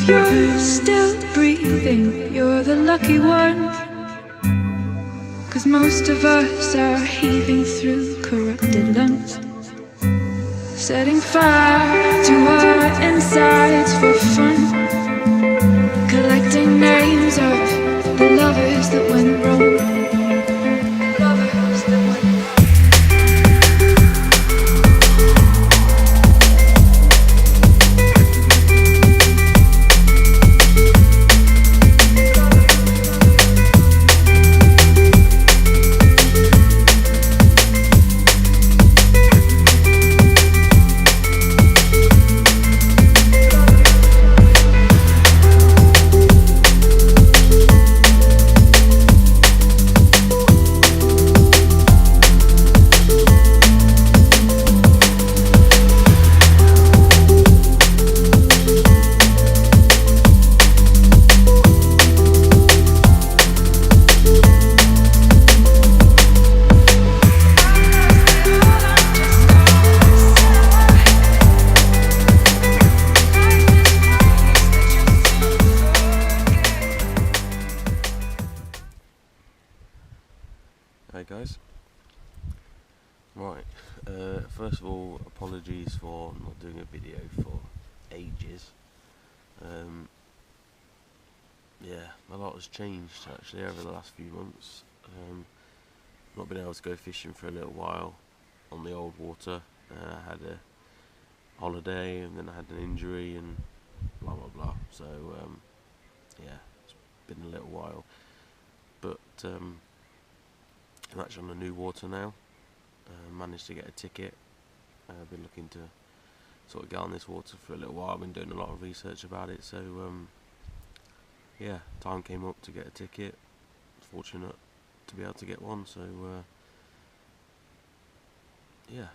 If you're still breathing, you're the lucky one. 'Cause most of us are heaving through corrupted lungs, setting fire to our insides for fun, collecting names of the lovers that went wrong. Lovers that went wrong. Hey guys, right, first of all, apologies for not doing a video for ages. Yeah, a lot has changed actually over the last few months. Not been able to go fishing for a little while on the old water. I had a holiday and then I had an injury and blah blah blah, so yeah, it's been a little while, but I'm actually on the new water now. Managed to get a ticket. I've been looking to sort of get on this water for a little while. I've been doing a lot of research about it, so yeah, time came up to get a ticket. Fortunate to be able to get one, so yeah,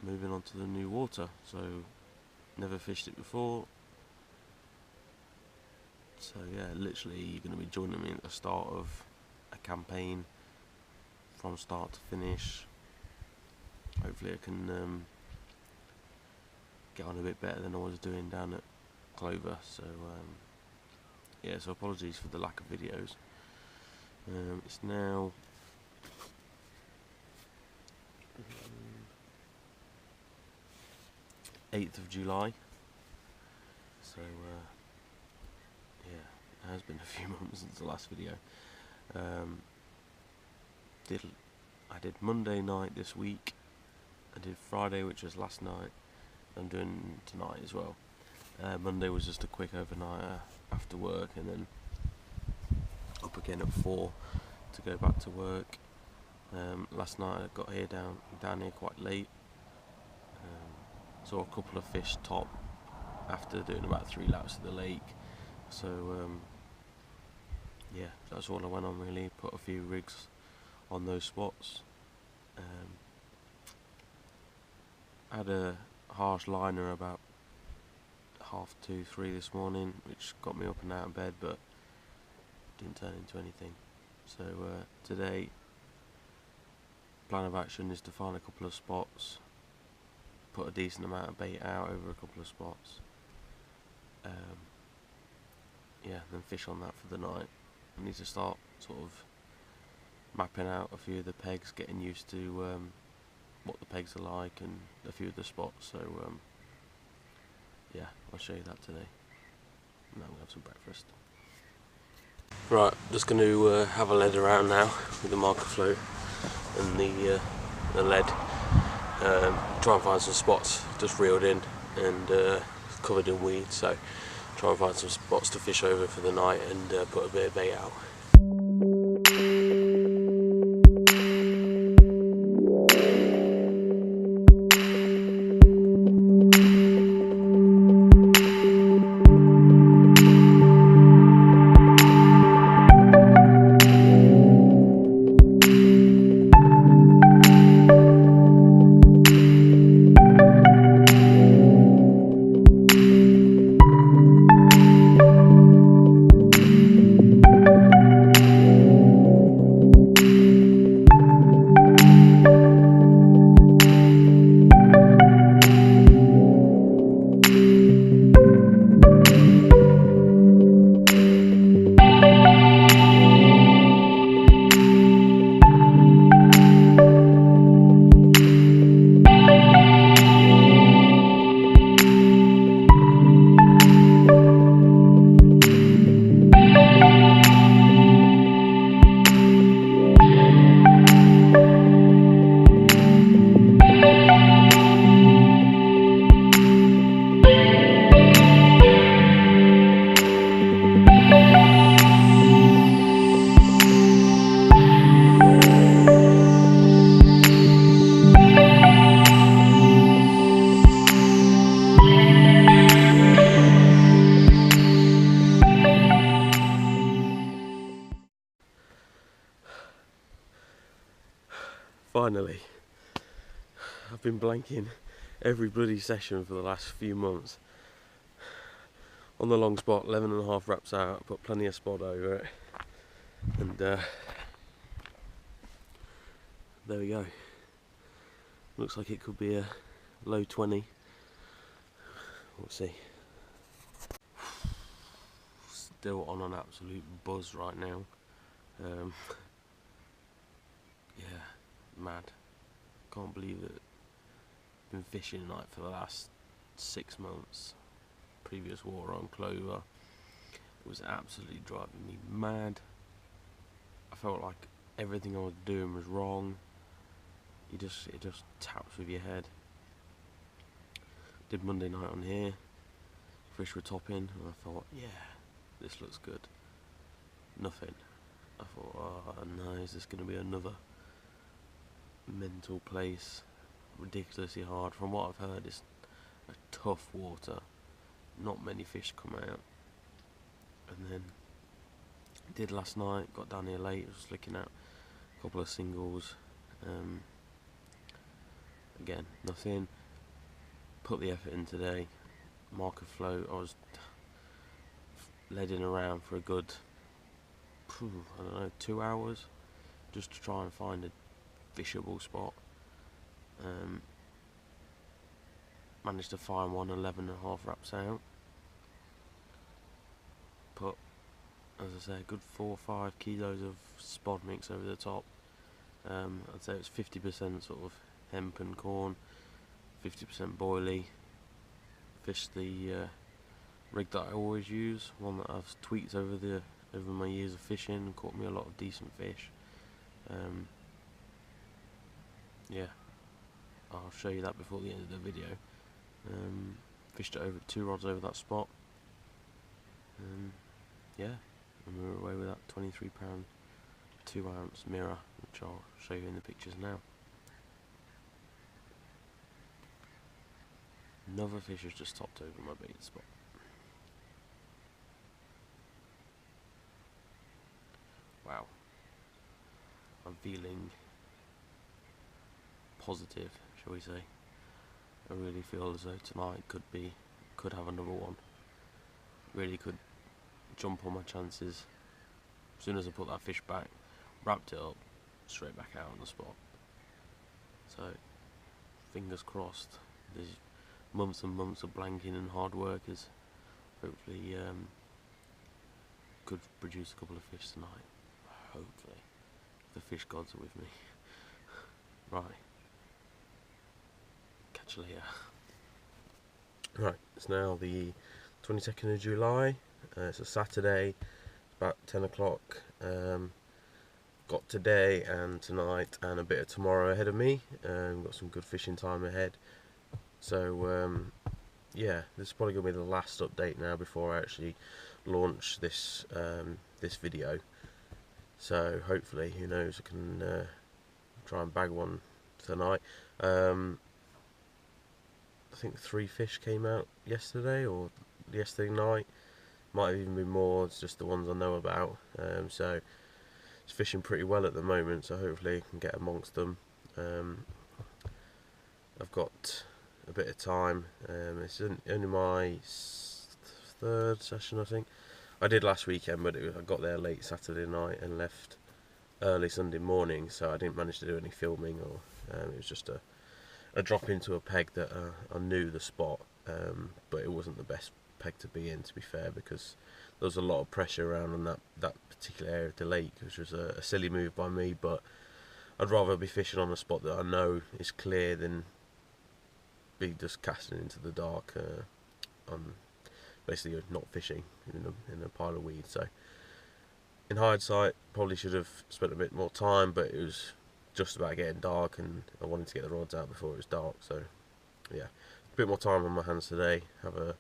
moving on to the new water. So never fished it before, so yeah, literally you're going to be joining me at the start of a campaign from start to finish. Hopefully I can get on a bit better than I was doing down at Clover, so yeah, so apologies for the lack of videos. It's now th of July, so yeah, it has been a few months since the last video. I did Monday night this week, I did Friday, which was last night, I'm doing tonight as well. Monday was just a quick overnighter after work, and then up again at 4 to go back to work. Last night I got here down here quite late. Saw a couple of fish top after doing about 3 laps of the lake, so yeah, that's all I went on really. Put a few rigs on those spots. I had a harsh liner about 2:30, 3 this morning, which got me up and out of bed, but didn't turn into anything. So today, plan of action is to find a couple of spots, put a decent amount of bait out over a couple of spots, yeah, then fish on that for the night. I need to start sort of mapping out a few of the pegs, getting used to what the pegs are like and a few of the spots, so yeah, I'll show you that today. Now we'll have some breakfast. Right, just going to have a lead around now with the marker float and the lead. Try and find some spots. Just reeled in and covered in weeds, so try and find some spots to fish over for the night and put a bit of bait out. Finally. I've been blanking every bloody session for the last few months. On the long spot, 11.5 wraps out, put plenty of spot over it, and there we go. Looks like it could be a low 20. We'll see. Still on an absolute buzz right now. Yeah, mad. Can't believe it. Been fishing like for the last 6 months. Previous water on Clover. It was absolutely driving me mad. I felt like everything I was doing was wrong. It just taps with your head. Did Monday night on here. Fish were topping, and I thought, yeah, this looks good. Nothing. I thought, oh no, is this going to be another mental place? Ridiculously hard. From what I've heard, it's a tough water. Not many fish come out. And then did last night, got down here late, was looking at a couple of singles. Again, nothing. Put the effort in today. Marker float, I was leading around for a good, I don't know, 2 hours just to try and find a fishable spot. Managed to find one 11.5 wraps out. Put, as I say, a good 4 or 5 kilos of spod mix over the top. I'd say it's 50% sort of hemp and corn, 50% boilie. Fished the rig that I always use, one that I've tweaked over my years of fishing, and caught me a lot of decent fish. Yeah, I'll show you that before the end of the video. Fished it over 2 rods over that spot. Yeah, and we were away with that 23 pound 2 ounce mirror, which I'll show you in the pictures now. Another fish has just topped over my bait spot. Wow. I'm feeling positive, shall we say. I really feel as though tonight could have another one. Really could jump on my chances. As soon as I put that fish back, wrapped it up, straight back out on the spot. So, fingers crossed. There's months and months of blanking and hard work is hopefully could produce a couple of fish tonight. Hopefully. The fish gods are with me. Right. Catch you later. Right, it's now the 22nd of July. It's a Saturday, about 10 o'clock. Got today and tonight and a bit of tomorrow ahead of me. Got some good fishing time ahead. So yeah, this is probably going to be the last update now before I actually launch this this video. So hopefully, who knows, I can try and bag one tonight. I think 3 fish came out yesterday or yesterday night. Might have even been more. It's just the ones I know about. So it's fishing pretty well at the moment. So hopefully I can get amongst them. I've got a bit of time. It's only my 3rd session, I think. I did last weekend, but I got there late Saturday night and left early Sunday morning, so I didn't manage to do any filming, or it was just a drop into a peg that I knew the spot, but it wasn't the best peg to be in, to be fair, because there was a lot of pressure around on that particular area of the lake, which was a silly move by me. But I'd rather be fishing on a spot that I know is clear than be just casting into the dark on basically not fishing in a pile of weeds. So in hindsight, probably should have spent a bit more time, but it was just about getting dark and I wanted to get the rods out before it was dark. So yeah, a bit more time on my hands today. Have a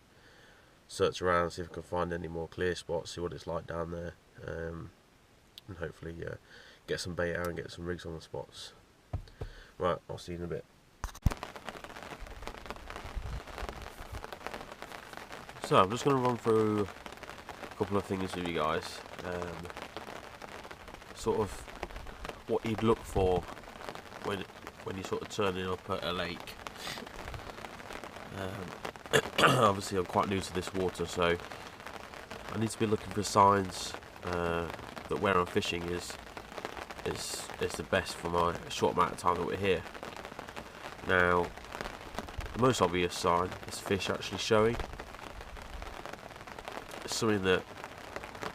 search around, see if I can find any more clear spots, see what it's like down there, and hopefully get some bait out and get some rigs on the spots. Right, I'll see you in a bit. So I'm just going to run through a couple of things with you guys, sort of what you'd look for when you're sort of turning up at a lake. Obviously I'm quite new to this water, so I need to be looking for signs that where I'm fishing is the best for my short amount of time that we're here. Now, the most obvious sign is fish actually showing. It's something that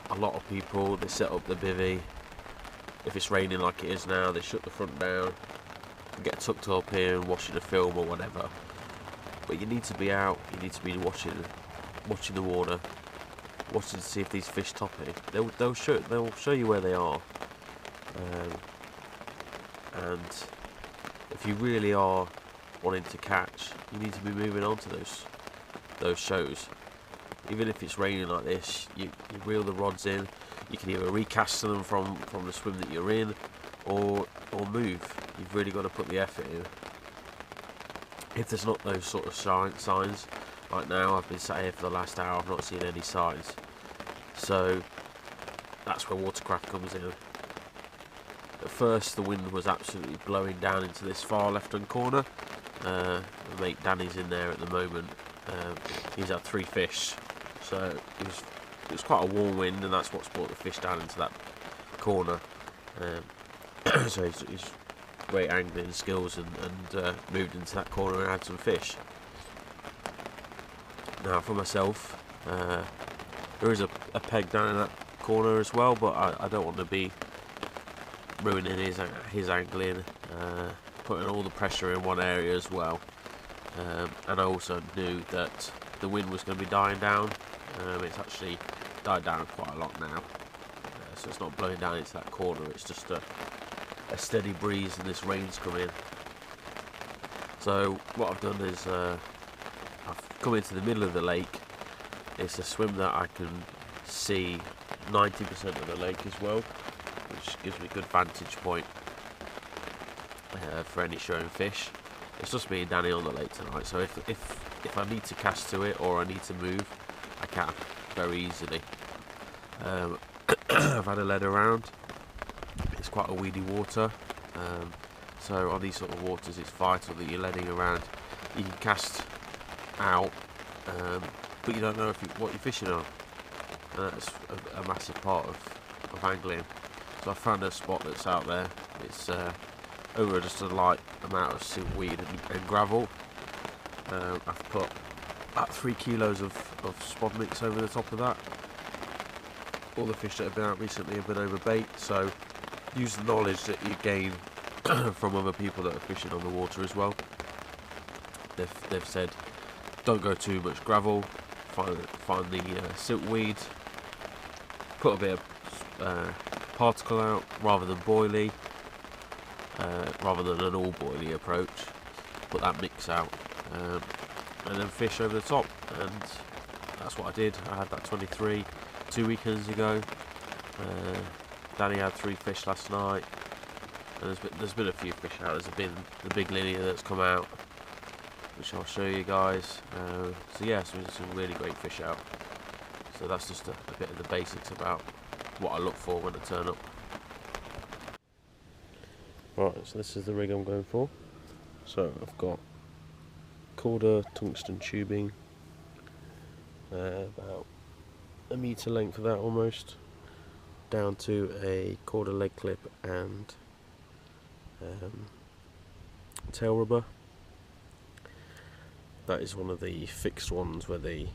a lot of people, they set up the bivvy. If it's raining like it is now, they shut the front down and get tucked up here and watching a film or whatever. But you need to be out, you need to be watching the water, watching to see if these fish topping. They'll show you where they are. And if you really are wanting to catch, you need to be moving on to those shows. Even if it's raining like this, you reel the rods in. You can either recast them from the swim that you're in, or move. You've really got to put the effort in. If there's not those sort of signs, like now, I've been sat here for the last hour, I've not seen any signs. So that's where watercraft comes in. At first, the wind was absolutely blowing down into this far left-hand corner. My mate Danny's in there at the moment. He's had 3 fish, so it was quite a warm wind, and that's what's brought the fish down into that corner. So he's great angling skills and moved into that corner and had some fish. Now for myself, there is a peg down in that corner as well, but I don't want to be ruining his angling, putting all the pressure in one area as well. And I also knew that the wind was going to be dying down. It's actually died down quite a lot now, so it's not blowing down into that corner, it's just a steady breeze and this rain's come in. So what I've done is I've come into the middle of the lake. It's a swim that I can see 90% of the lake as well, which gives me a good vantage point for any showing fish. It's just me and Danny on the lake tonight, so if I need to cast to it or I need to move, I can very easily. I've had a lead around. It's quite a weedy water, so on these sort of waters it's vital that you're leading around. You can cast out, but you don't know what you're fishing on, and that's a massive part of angling. So I found a spot that's out there. It's over just a light amount of siltweed and gravel. I've put about 3 kilos of spod mix over the top of that. All the fish that have been out recently have been over bait, so use the knowledge that you gain from other people that are fishing on the water as well. They've said don't go too much gravel, find the siltweed, put a bit of particle out rather than boilie, rather than an all boilie approach. Put that mix out, and then fish over the top, and that's what I did. I had that 23 2 weekends ago. Danny had 3 fish last night, and there's been a few fish out. There's been the big linear that's come out, which I'll show you guys. So yeah, some really great fish out. So that's just a bit of the basics about what I look for when I turn up. Right, so this is the rig I'm going for. So I've got Corda tungsten tubing, about a metre length of that almost, down to a Corda leg clip and tail rubber. That is one of the fixed ones where the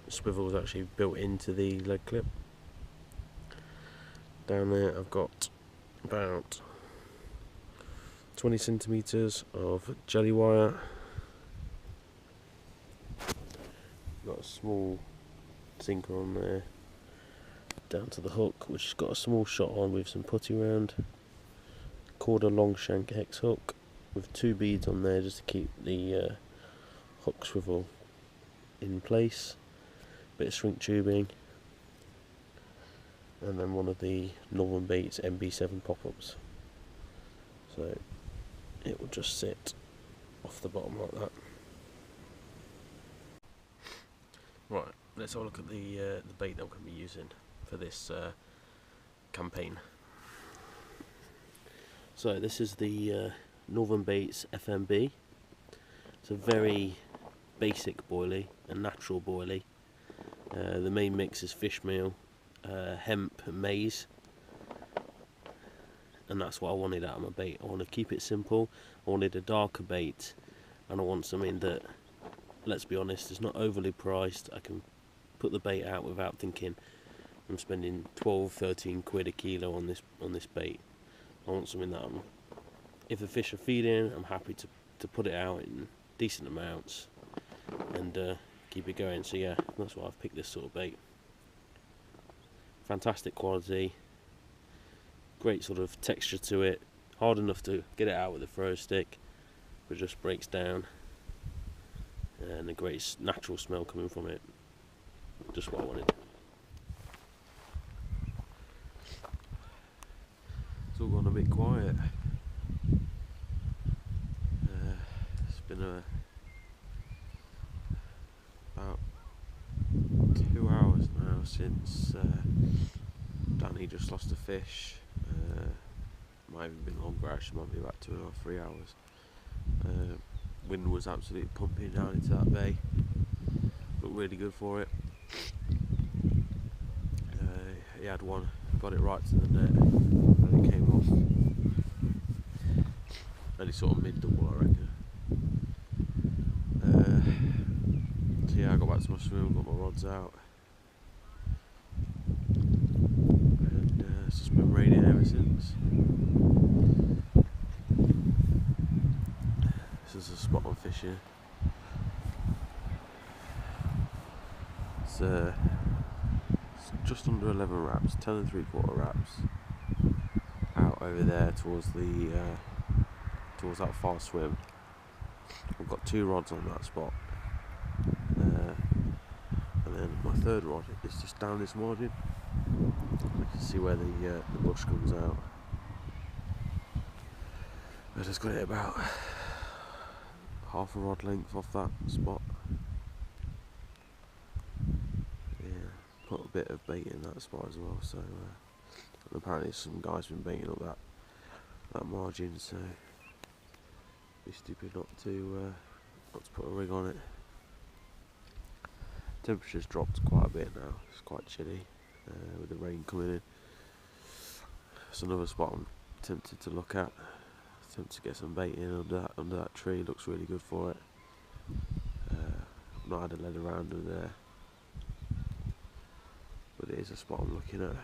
swivel is actually built into the leg clip. Down there I've got about 20 centimetres of jelly wire. Got a small sinker on there down to the hook, which has got a small shot on with some putty round. Corda long shank hex hook with 2 beads on there just to keep the hook swivel in place. Bit of shrink tubing, and then one of the Northern Baits MB7 pop-ups. So it will just sit off the bottom like that. Right, let's have a look at the bait that we're going to be using for this campaign. So this is the Northern Baits FMB. It's a very basic boilie, a natural boilie. The main mix is fish meal, hemp and maize, and that's what I wanted out of my bait. I want to keep it simple. I wanted a darker bait, and I want something that, let's be honest, is not overly priced. I can put the bait out without thinking I'm spending 12-13 quid a kilo on this bait. I want something that if the fish are feeding, I'm happy to put it out in decent amounts and keep it going. So yeah, that's why I've picked this sort of bait. Fantastic quality, great sort of texture to it, hard enough to get it out with a throw stick, but just breaks down, and a great natural smell coming from it. Just what I wanted. It's all gone a bit quiet. It's been about 2 hours now since Danny just lost a fish. Might have been longer actually, might be about 2.5, 3 hours. Wind was absolutely pumping down into that bay. Looked really good for it. He had one, got it right to the net, and it came off. Only sort of mid-double, I reckon. So yeah, I got back to my swim, got my rods out, and it's just been raining ever since. This is a spot I'm fishing. It's just under 11 wraps, 10 3/4 wraps, out over there towards that far swim. I've got 2 rods on that spot, and then my 3rd rod is just down this margin. You can see where the bush comes out. I just got it about half a rod length off that spot. Yeah, put a bit of bait in that spot as well. So, and apparently some guys been baiting up that margin. So, be stupid not to put a rig on it. Temperature's dropped quite a bit now. It's quite chilly with the rain coming in. It's another spot I'm tempted to look at. Tempted to get some bait in under that tree. Looks really good for it. I've not had a lead around under there, but it is a spot I'm looking at.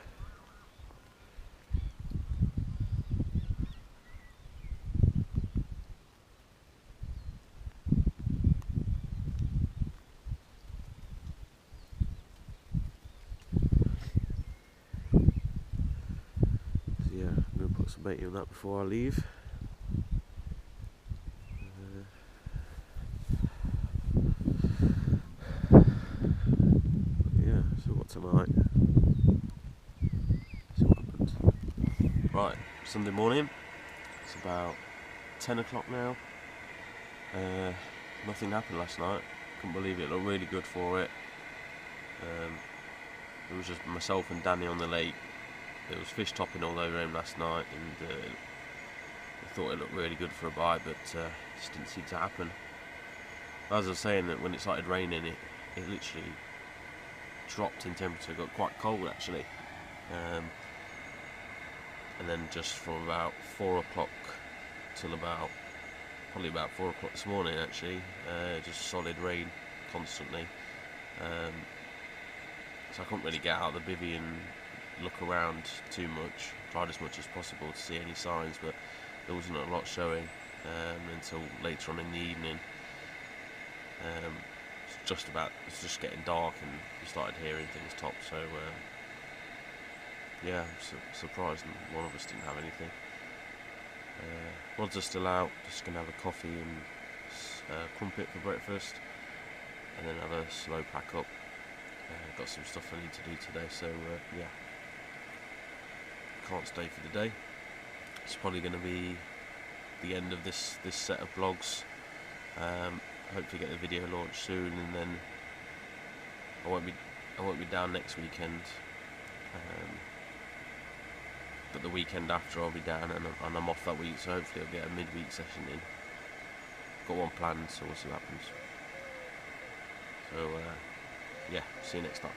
So yeah, I'm going to put some bait in that before I leave. Yeah, so what tonight? See what happens. Right, Sunday morning. It's about 10 o'clock now. Nothing happened last night. Couldn't believe it. Looked really good for it. It was just myself and Danny on the lake. There was fish topping all over him last night, and I thought it looked really good for a bite, but it just didn't seem to happen. As I was saying, that when it started raining, it literally dropped in temperature. Got quite cold actually, and then just from about 4 o'clock till probably about 4 o'clock this morning actually, just solid rain constantly. So I couldn't really get out of the bivvy and look around too much. Tried as much as possible to see any signs, but there wasn't a lot showing until later on in the evening. It's just getting dark, and we started hearing things top. So yeah, I'm surprised one of us didn't have anything. Rods are still out. Just gonna have a coffee and crumpet for breakfast, and then have a slow pack up. Got some stuff I need to do today, so yeah, can't stay for the day. It's probably going to be the end of this set of vlogs. Hopefully get the video launched soon, and then I won't be down next weekend. but the weekend after I'll be down, and I'm off that week, so hopefully I'll get a midweek session in. Got one planned, so we'll see what happens. So yeah, see you next time.